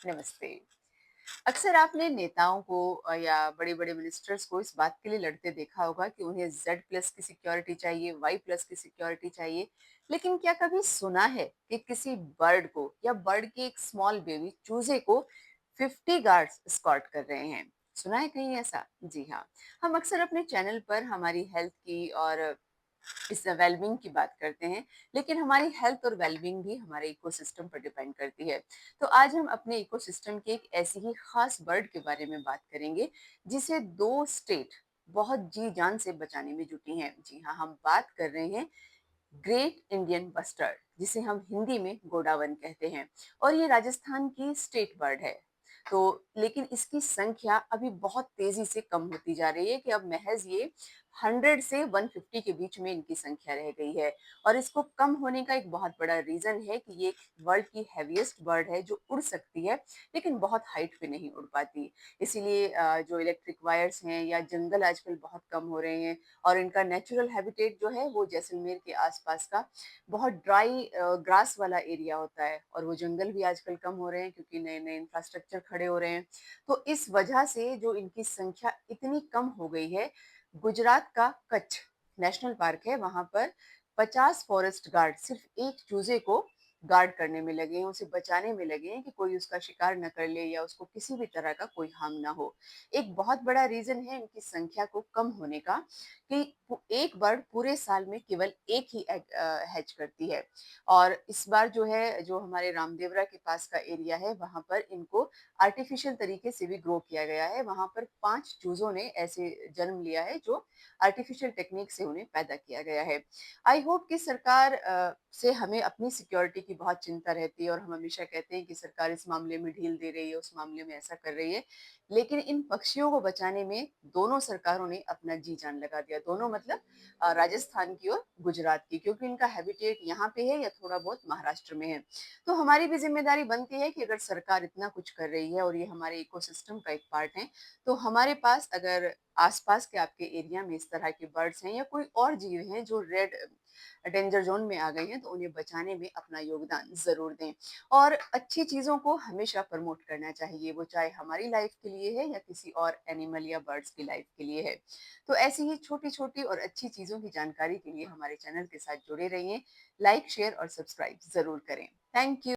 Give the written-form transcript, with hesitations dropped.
नमस्ते। अक्सर आपने नेताओं को या बड़े-बड़े मिनिस्टर्स को इस बात के लिए लड़ते देखा होगा कि उन्हें ज़ेड प्लस की सिक्योरिटी चाहिए, वाई प्लस की सिक्योरिटी चाहिए। लेकिन क्या कभी सुना है कि किसी बर्ड को या बर्ड के एक स्मॉल बेबी चूज़े को 50 गार्ड्स एस्कॉर्ट कर रहे हैं? सुना है कहीं ऐसा? जी हाँ। हम अक्सर अपने चैनल पर हमारी हेल्थ की और इस वेलबींग की बात करते हैं, लेकिन हमारी हेल्थ और वेलबींग भी हमारे इकोसिस्टम पर डिपेंड करती है। तो आज हम अपने इकोसिस्टम के एक ऐसी ही खास बर्ड के बारे में बात करेंगे, जिसे 2 स्टेट बहुत जी जान से बचाने में जुटी हैं। जी हाँ, हम बात कर रहे हैं ग्रेट इंडियन बस्टर्ड, जिसे हम हिंदी में गोडावन कहते हैं और ये राजस्थान की स्टेट बर्ड है। तो लेकिन इसकी संख्या अभी बहुत तेजी से कम होती जा रही है कि अब महज ये 100 से 150 के बीच में इनकी संख्या रह गई है। और इसको कम होने का एक बहुत बड़ा रीजन है कि ये वर्ल्ड की हैवीएस्ट बर्ड है जो उड़ सकती है, लेकिन बहुत हाइट पे नहीं उड़ पाती। इसीलिए जो इलेक्ट्रिक वायर्स हैं या जंगल आजकल बहुत कम हो रहे हैं और इनका नेचुरल हैबिटेट जो है वो जैसलमेर के आसपास का बहुत ड्राई ग्रास वाला एरिया होता है और वो जंगल भी आजकल कम हो रहे हैं क्योंकि नए नए इंफ्रास्ट्रक्चर खड़े हो रहे हैं। तो इस वजह से जो इनकी संख्या इतनी कम हो गई है, गुजरात का कच्छ नेशनल पार्क है, वहां पर 50 फॉरेस्ट गार्ड सिर्फ एक चूजे को गार्ड करने में लगे हैं, उसे बचाने में लगे हैं कि कोई उसका शिकार न कर ले या उसको किसी भी तरह का कोई हार्म ना हो। एक बहुत बड़ा रीजन है इनकी संख्या को कम होने का कि एक बर्ड पूरे साल में केवल एक ही एग हैच करती है। और इस बार जो है, जो हमारे रामदेवरा के पास का एरिया है, वहां पर इनको आर्टिफिशियल तरीके से भी ग्रो किया गया है। वहां पर 5 चूजों ने ऐसे जन्म लिया है जो आर्टिफिशियल टेक्निक से उन्हें पैदा किया गया है। आई होप कि सरकार से हमें अपनी सिक्योरिटी की बहुत चिंता रहती है और हम हमेशा कहते हैं कि सरकार इस मामले में ढील दे रही है, उस मामले में ऐसा कर रही है। लेकिन इन पक्षियों को बचाने में दोनों सरकारों ने अपना जी जान लगा दिया। दोनों मतलब राजस्थान की और गुजरात की, क्योंकि इनका हैबिटेट यहाँ पे है या थोड़ा बहुत महाराष्ट्र में है। तो हमारी भी जिम्मेदारी बनती है कि अगर सरकार इतना कुछ कर रही है और ये हमारे इकोसिस्टम का एक पार्ट है, तो हमारे पास अगर आसपास के आपके एरिया में इस तरह के बर्ड्स हैं या कोई और जीव हैं जो रेड डेंजर जोन में आ गए हैं, तो उन्हें बचाने में अपना योगदान जरूर दें। और अच्छी चीजों को हमेशा प्रमोट करना चाहिए, वो चाहे हमारी लाइफ के लिए है या किसी और एनिमल या बर्ड्स की लाइफ के लिए है। तो ऐसी ही छोटी छोटी और अच्छी चीजों की जानकारी के लिए हमारे चैनल के साथ जुड़े रहिए। लाइक शेयर और सब्सक्राइब जरूर करें। Thank you.